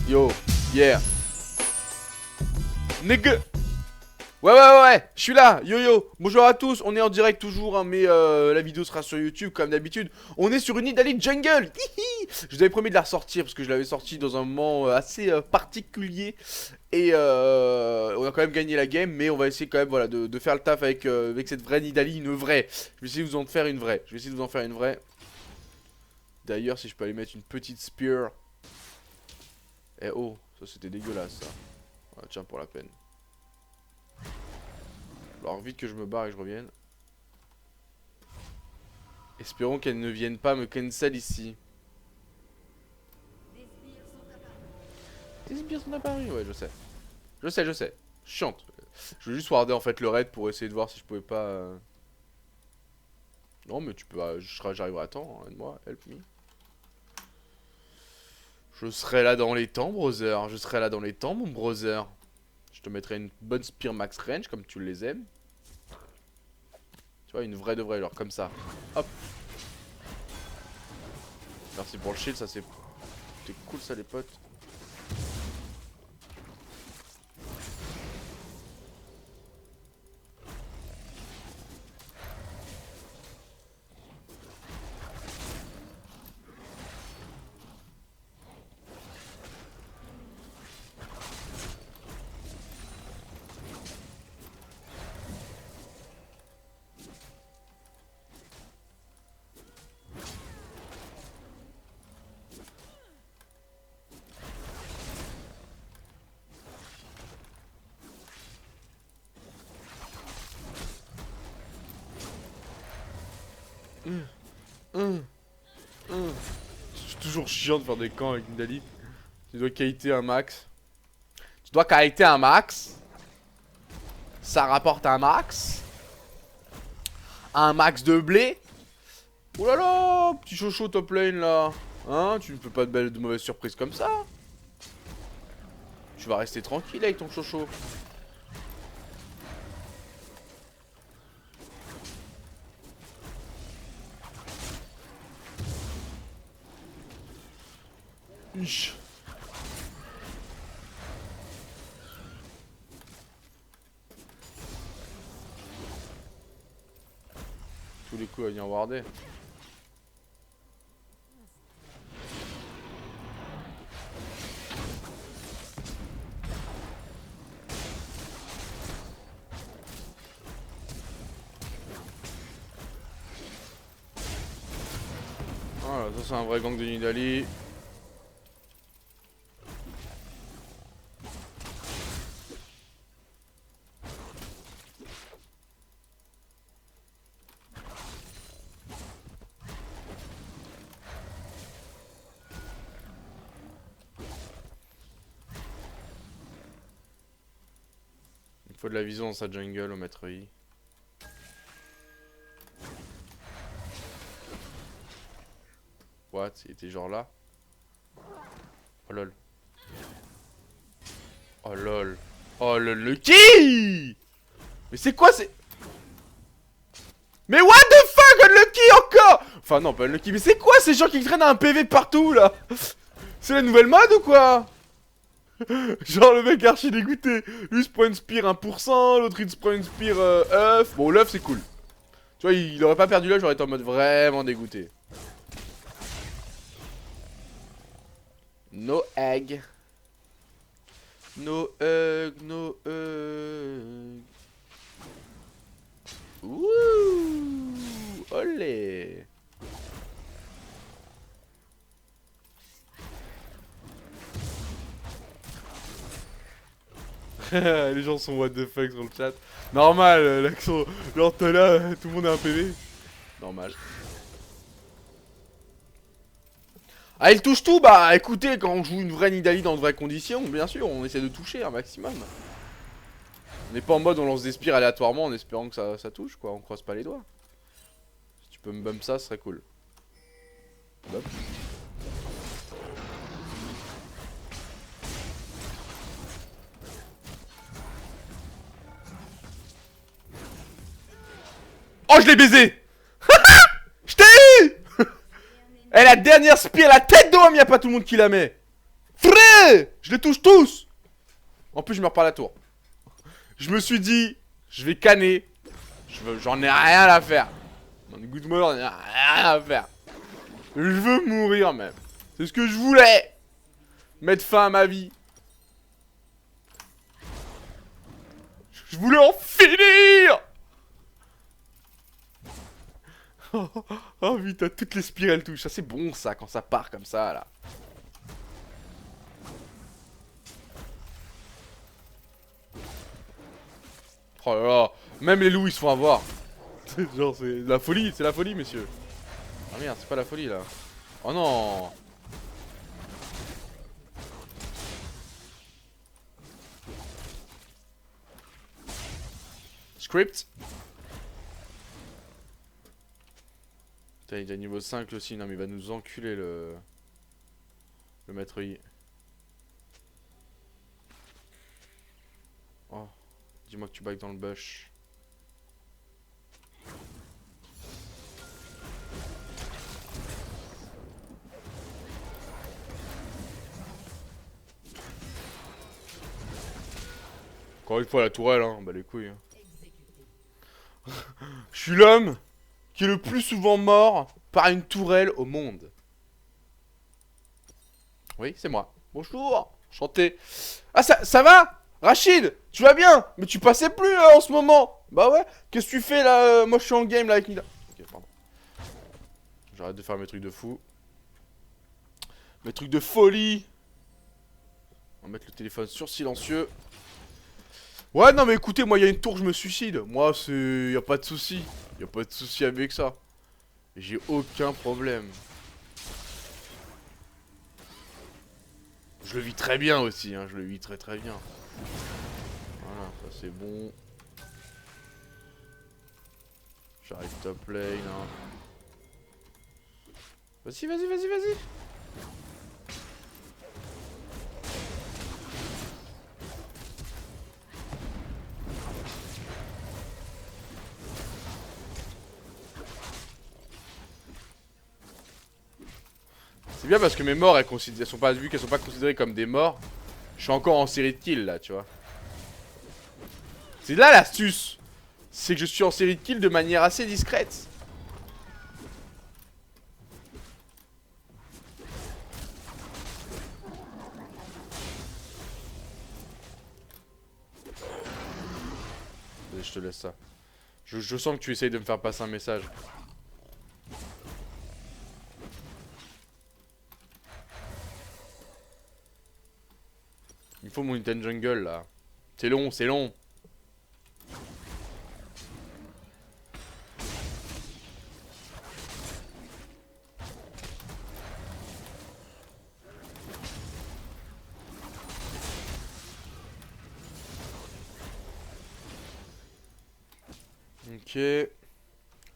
Yo, yeah. Nigga. Ouais, je suis là, yo, bonjour à tous, on est en direct toujours, hein, mais la vidéo sera sur YouTube comme d'habitude. On est sur une Nidalee Jungle. Je vous avais promis de la ressortir parce que je l'avais sortie dans un moment assez particulier. Et on a quand même gagné la game, mais on va essayer quand même voilà, de faire le taf avec cette vraie Nidalee, une vraie. Je vais essayer de vous en faire une vraie, D'ailleurs, si je peux aller mettre une petite spear. Eh oh, ça c'était dégueulasse ça. Ah, tiens, pour la peine. Alors vite que je me barre et que je revienne. Espérons qu'elle ne vienne pas me cancel ici. Des sbires sont apparus. Ouais, je sais. Je sais. Chiante. Je veux juste warder en fait le raid pour essayer de voir si je pouvais pas... Non mais tu peux... j'arriverai à temps, hein, aide-moi, help me. Je serai là dans les temps, brother. Je serai là dans les temps, mon brother. Je te mettrai une bonne spear max range comme tu les aimes. Tu vois, une vraie de vraie, genre comme ça. Hop. Merci pour le shield, ça c'est cool ça les potes. C'est toujours chiant de faire des camps avec Nidalee. Tu dois kiter un max. Ça rapporte un max. Un max de blé. Oh là là, petit chocho top lane là. Hein, tu ne fais pas de mauvaises surprises comme ça. Tu vas rester tranquille avec ton chocho. Uch. Tous les coups à venir warder. Voilà, ça c'est un vrai gang de Nidalee. Il faut de la vision dans sa jungle au maître I. What? Il était genre là? Oh lol. Oh lol. Oh lol, Lucky! Mais c'est quoi c'est... Mais what the fuck, Unlucky encore? Enfin non, pas Unlucky, mais c'est quoi ces gens qui traînent un PV de partout là? C'est la nouvelle mode ou quoi? Genre le mec archi dégoûté. Lui il se prend une spear 1%, l'autre il se prend une spear œuf. Bon l'œuf c'est cool. Tu vois il aurait pas perdu l'œuf, j'aurais été en mode vraiment dégoûté. No egg. No egg, no egg. Ouh. Olé. Les gens sont what the fuck sur le chat. Normal, l'accent. Genre t'es là, tout le monde a un PV. Normal. Ah il touche tout, bah écoutez, quand on joue une vraie Nidalee dans de vraies conditions, bien sûr, on essaie de toucher un maximum. On n'est pas en mode on lance des spires aléatoirement en espérant que ça touche quoi, on croise pas les doigts. Si tu peux me bump ça, ce serait cool. Bump. Oh je l'ai baisé. Je t'ai eu. Eh la dernière spear, la tête d'homme, y'a pas tout le monde qui la met. Frère, je les touche tous. En plus, je meurs par la tour. Je me suis dit, je vais canner. J'en ai rien à faire. Mon good mort, j'en ai rien à faire. Je veux mourir même. C'est ce que je voulais. Mettre fin à ma vie. Je voulais en finir. Oh putain, toutes les spirales touchent. Ça c'est bon ça, quand ça part comme ça là. Oh là là, même les loups ils se font avoir. Genre c'est la folie messieurs. Ah merde, c'est pas la folie là. Oh non. Script. Putain, il est déjà niveau 5 aussi, non mais il va nous enculer le maître I. Oh, dis-moi que tu back dans le bush. Encore une fois la tourelle, hein, bah les couilles. Hein. Je suis l'homme qui est le plus souvent mort par une tourelle au monde. Oui, c'est moi. Bonjour, enchanté. Ah, ça va Rachid, tu vas bien? Mais tu passais plus en ce moment. Bah ouais, qu'est-ce que tu fais là moi je suis en game là avec Nida. Ok, pardon. J'arrête de faire mes trucs de fou. Mes trucs de folie. On va mettre le téléphone sur silencieux. Ouais, non mais écoutez, moi il y a une tour, je me suicide. Moi c'est... y a pas de souci. Y a pas de souci avec ça. J'ai aucun problème. Je le vis très bien aussi, hein. Je le vis très très bien. Voilà, ça c'est bon. J'arrive top lane, hein. Vas-y, vas-y, vas-y, vas-y. C'est bien parce que mes morts, elles sont pas, vu qu'elles sont pas considérées comme des morts, je suis encore en série de kills là, tu vois. C'est là l'astuce. C'est que je suis en série de kills de manière assez discrète. Allez, je te laisse ça. Je sens que tu essayes de me faire passer un message. Il faut mon item jungle là. C'est long, c'est long. Ok.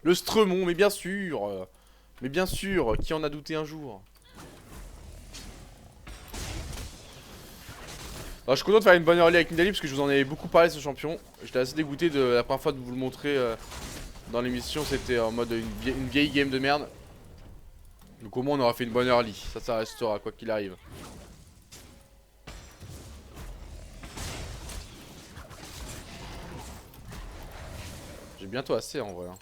Le Stremon, mais bien sûr. Mais bien sûr, qui en a douté un jour? Alors, je suis content de faire une bonne early avec Nidalee parce que je vous en avais beaucoup parlé de ce champion. J'étais assez dégoûté de la première fois de vous le montrer dans l'émission. C'était en mode une vieille game de merde. Donc au moins on aura fait une bonne early. Ça restera quoi qu'il arrive. J'ai bientôt assez en vrai. Hein.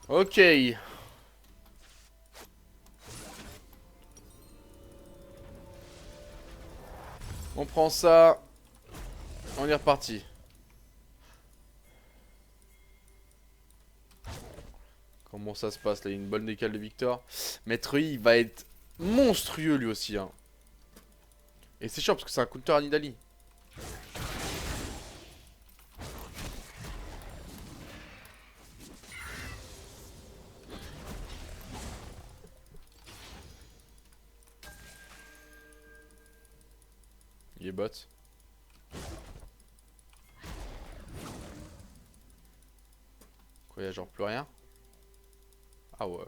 Ok. On prend ça. On est reparti. Comment ça se passe là? Il y a une bonne décale de Victor. Maître Yi, il va être monstrueux lui aussi. Hein. Et c'est chiant parce que c'est un counter à Nidalee. Il est bot. Quoi, y'a genre plus rien? Ah ouais.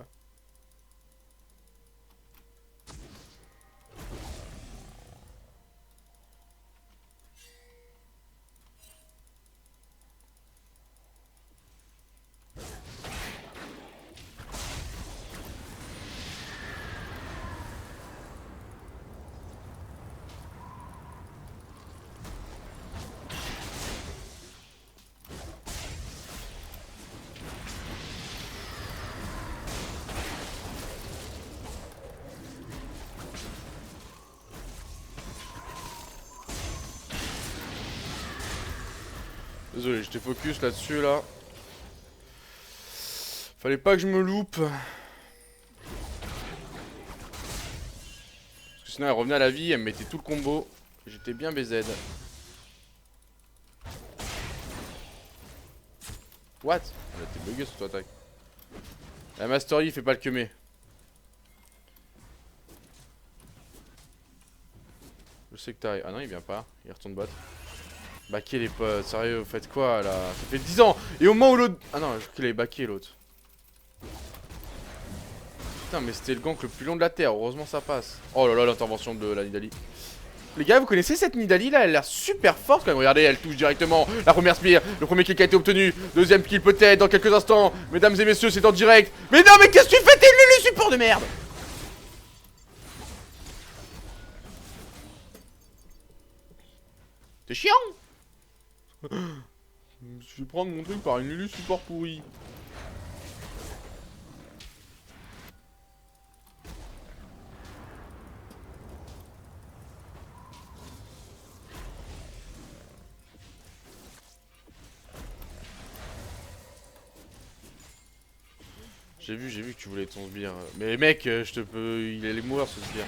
Désolé, j'étais focus là-dessus là. Fallait pas que je me loupe. Parce que sinon elle revenait à la vie, elle me mettait tout le combo. J'étais bien BZ. What? Ah, t'es bugué sur ton attaque. La Mastery il fait pas le queumé. Je sais que t'arrives. Ah non, il vient pas. Il retourne bot. Baquer les potes. Sérieux, vous faites quoi là? Ça fait 10 ans. Et au moment où l'autre. Ah non, je crois qu'il avait baqué l'autre. Putain, mais c'était le gank le plus long de la terre. Heureusement, ça passe. Oh là là, l'intervention de la Nidalee. Les gars, vous connaissez cette Nidalee là? Elle a l'air super forte quand même. Regardez, elle touche directement la première spire. Le premier kill qui a été obtenu. Deuxième kill peut-être dans quelques instants. Mesdames et messieurs, c'est en direct. Mais non, mais qu'est-ce que tu fais? T'es le support de merde! T'es chiant! Je vais prendre mon truc par une Lulu support pourri. J'ai vu que tu voulais ton sbire. Mais mec, je te peux. Il allait mourir ce sbire.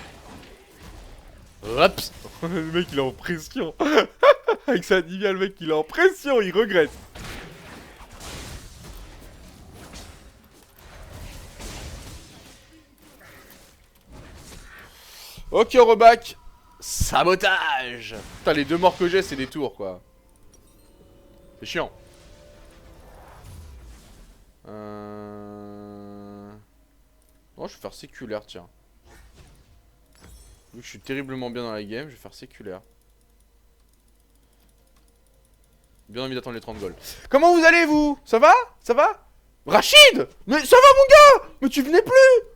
Hop. Le mec il est en pression. Avec sa Nivea, le mec il est en pression, il regrette. Ok, reback. Sabotage. Putain, les deux morts que j'ai, c'est des tours quoi. C'est chiant. Non, je vais faire séculaire, tiens. Vu que je suis terriblement bien dans la game, je vais faire séculaire. Bien envie d'attendre les 30 goals. Comment vous allez, vous? Ça va? Ça va? Rachid! Mais ça va, mon gars? Mais tu venais plus!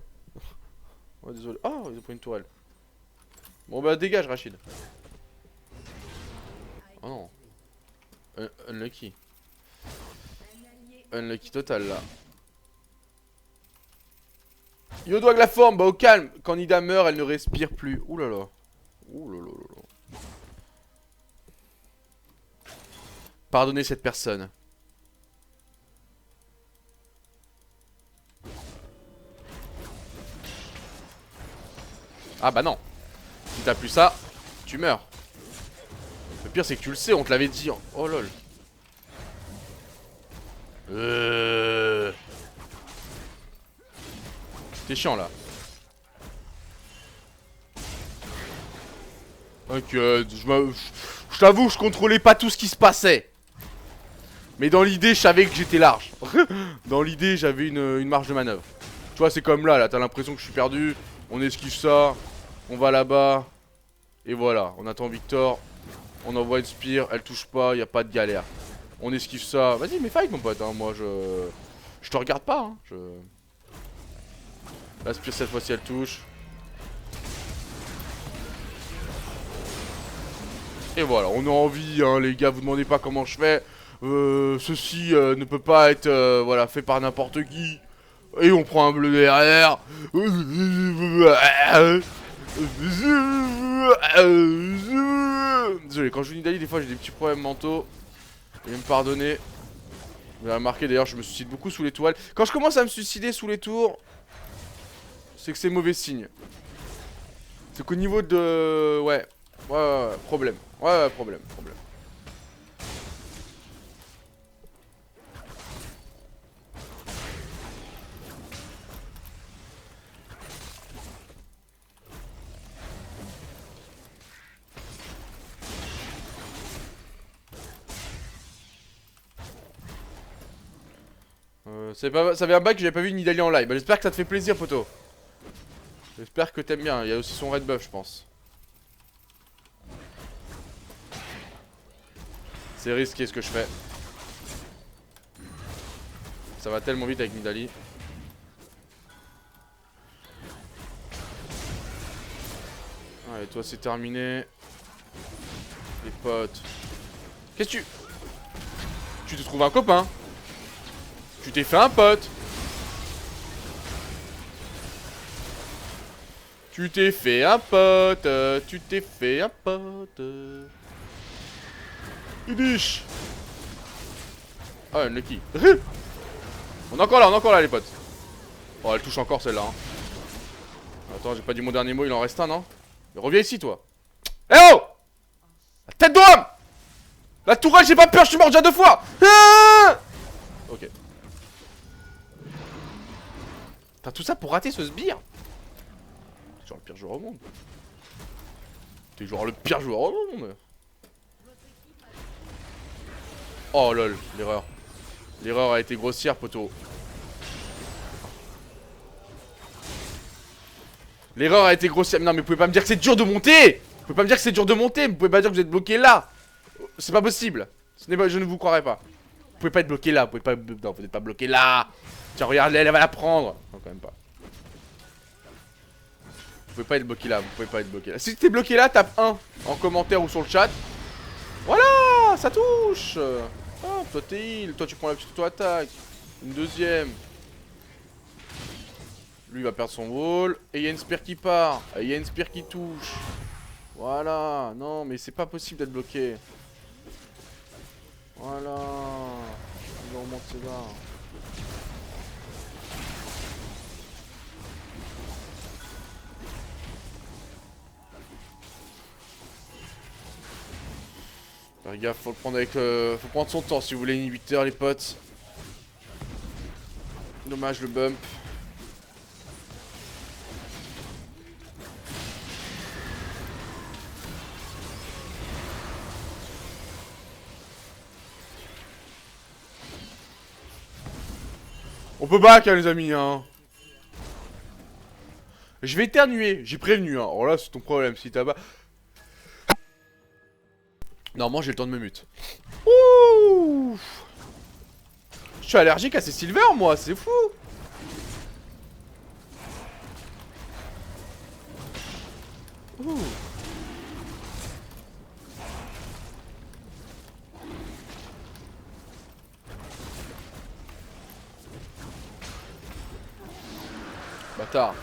Oh, désolé. Oh, ils ont pris une tourelle. Bon, bah, dégage, Rachid. Oh non. Unlucky. Unlucky total, là. Yo, doigt la forme, bah, au calme. Quand Nida meurt, elle ne respire plus. Ouh là là. Ouh là là là là. Pardonnez cette personne. Ah bah non. Si t'as plus ça, tu meurs. Le pire c'est que tu le sais, on te l'avait dit. Oh lol. T'es chiant là. Ok, je t'avoue, je contrôlais pas tout ce qui se passait. Mais dans l'idée, je savais que j'étais large. Dans l'idée, j'avais une marge de manœuvre. Tu vois, c'est comme là, t'as l'impression que je suis perdu. On esquive ça, on va là-bas. Et voilà, on attend Victor. On envoie une spire, elle touche pas, y a pas de galère. On esquive ça. Vas-y, mais fight mon pote, hein. Moi je te regarde pas, hein. La spire cette fois-ci elle touche. Et voilà, on a envie, hein, les gars, vous demandez pas comment je fais. Ceci ne peut pas être voilà, fait par n'importe qui. Et on prend un bleu derrière. Désolé, quand je joue Nidalee, des fois j'ai des petits problèmes mentaux. Veuillez me pardonner. Vous avez remarqué d'ailleurs, je me suicide beaucoup sous les toiles. Quand je commence à me suicider sous les tours, c'est que c'est mauvais signe. C'est qu'au niveau de... Ouais, problème. Ouais, problème. Ça avait un bac que j'avais pas vu Nidalee en live. Bah, j'espère que ça te fait plaisir, poto. J'espère que t'aimes bien. Il y a aussi son red buff, je pense. C'est risqué ce que je fais. Ça va tellement vite avec Nidalee. Allez, toi c'est terminé. Les potes. Qu'est-ce que tu... Tu te trouves un copain? Tu t'es fait un pote. Tu t'es fait un pote. Tu t'es fait un pote. Idish. Ah, Unlucky. On est encore là les potes. Oh, elle touche encore celle-là. Hein. Attends, j'ai pas dit mon dernier mot, il en reste un, non? Mais reviens ici, toi. Eh oh! La tête d'homme! La tourelle, j'ai pas peur, je suis mort déjà 2 fois! Ah, ok. T'as tout ça pour rater ce sbire? T'es genre le pire joueur au monde. T'es genre le pire joueur au monde. Oh lol, l'erreur. L'erreur a été grossière, poteau. L'erreur a été grossière. Non, mais vous pouvez pas me dire que c'est dur de monter! Vous pouvez pas me dire que c'est dur de monter! Vous pouvez pas dire que vous êtes bloqué là! C'est pas possible! Je ne vous croirais pas. Vous pouvez pas être bloqué là, vous pouvez pas. Non, vous n'êtes pas bloqué là! Tiens, regarde, elle va la prendre! Non, quand même pas. Vous pouvez pas être bloqué là, vous pouvez pas être bloqué là. Si t'es bloqué là, tape 1 en commentaire ou sur le chat. Voilà! Ça touche! Oh, toi t'es heal, toi tu prends la petite auto-attaque. Une deuxième. Lui il va perdre son wall. Et il y a une spear qui part. Et il y a une spear qui touche. Voilà. Non mais c'est pas possible d'être bloqué. Voilà. On va remonter là. Faire gaffe, faut le prendre avec faut prendre son temps si vous voulez inhibiteur les potes. Dommage le bump. On peut back hein les amis hein. Je vais éternuer, j'ai prévenu hein. Alors là c'est ton problème si t'as pas. Normalement j'ai le temps de me mute. Ouh. Je suis allergique à ces silver moi, c'est fou. Ouh. Bâtard.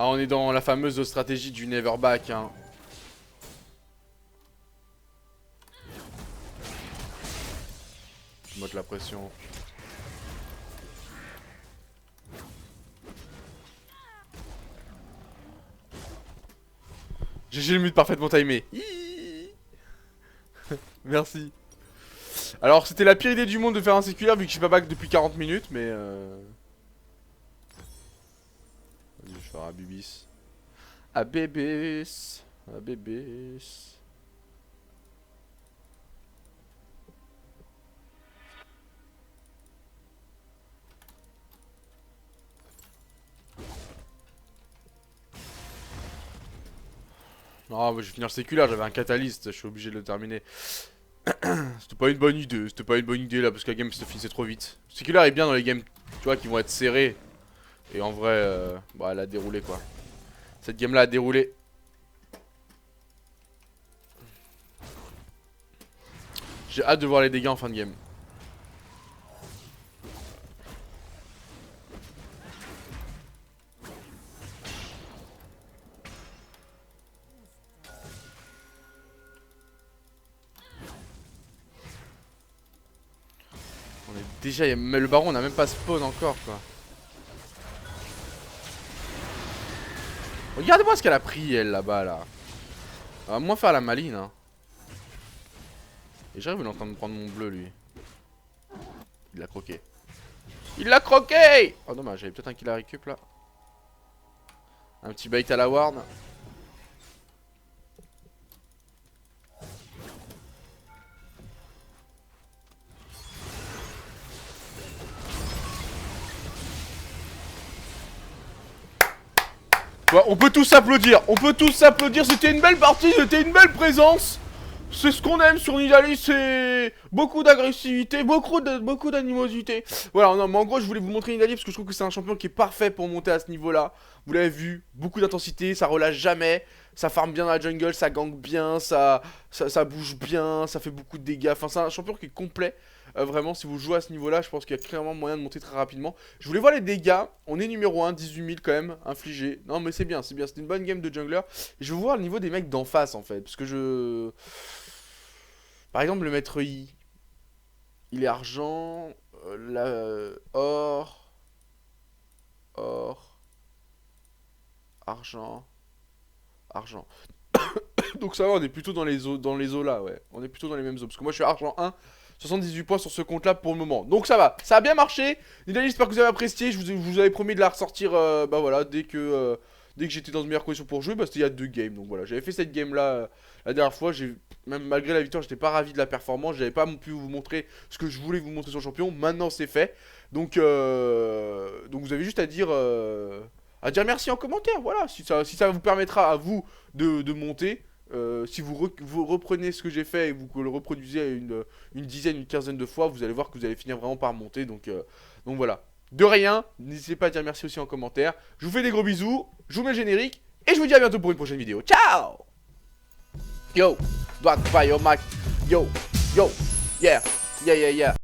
Ah, on est dans la fameuse stratégie du never back, hein. Je monte la pression. GG le mute parfaitement timé. Merci. Alors, c'était la pire idée du monde de faire un séculaire vu que je suis pas back depuis 40 minutes, mais Vas-y, je vais faire un bibis. Un bébés. Un bébés. Non, mais je vais finir le séculaire, j'avais un catalyste, je suis obligé de le terminer. C'était pas une bonne idée, là, parce que la game se finissait trop vite. Le séculaire est bien dans les games, tu vois, qui vont être serrés. Et en vrai, bah, elle a déroulé quoi. Cette game là a déroulé. J'ai hâte de voir les dégâts en fin de game. On est déjà... Mais le baron on a même pas spawn encore quoi. Regardez-moi ce qu'elle a pris elle là-bas là. Elle va moins faire la maline hein. Et j'arrive il est en train de prendre mon bleu lui. Il l'a croqué. Il l'a croqué. Oh dommage, j'avais peut-être un kill à récup là. Un petit bait à la ward. Ouais, on peut tous applaudir, c'était une belle partie, c'était une belle présence. C'est ce qu'on aime sur Nidalee, c'est beaucoup d'agressivité, beaucoup d'animosité. Voilà, non, mais en gros, je voulais vous montrer Nidalee parce que je trouve que c'est un champion qui est parfait pour monter à ce niveau-là. Vous l'avez vu, beaucoup d'intensité, ça relâche jamais, ça farm bien dans la jungle, ça gank bien, ça bouge bien, ça fait beaucoup de dégâts. Enfin, c'est un champion qui est complet. Vraiment, si vous jouez à ce niveau-là, je pense qu'il y a clairement moyen de monter très rapidement. Je voulais voir les dégâts. On est numéro 1, 18 000 quand même, infligés. Non, mais c'est bien, c'est bien. C'était une bonne game de jungler. Et je veux voir le niveau des mecs d'en face, en fait. Parce que je... Par exemple, le maître I. Il est argent. Or. Or. Argent. Argent. Donc ça va, on est plutôt dans les eaux là, ouais. On est plutôt dans les mêmes eaux. Parce que moi je suis argent 1, 78 points sur ce compte là pour le moment. Donc ça va, ça a bien marché. J'espère que vous avez apprécié. Je vous avais promis de la ressortir, bah voilà, dès que j'étais dans de meilleures conditions pour jouer. Bah c'était il y a 2 games. Donc voilà, j'avais fait cette game là la dernière fois. Même malgré la victoire, j'étais pas ravi de la performance. J'avais pas pu vous montrer ce que je voulais vous montrer sur le champion. Maintenant c'est fait. Donc vous avez juste à dire merci en commentaire. Voilà, si ça vous permettra à vous de monter. Si vous reprenez ce que j'ai fait et vous le reproduisez une dizaine, une quinzaine de fois, vous allez voir que vous allez finir vraiment par monter. Donc voilà. De rien, n'hésitez pas à dire merci aussi en commentaire. Je vous fais des gros bisous, je vous mets le générique et je vous dis à bientôt pour une prochaine vidéo. Ciao. Yo, droite, fire, Mac. Yo, yeah, yeah, yeah, yeah.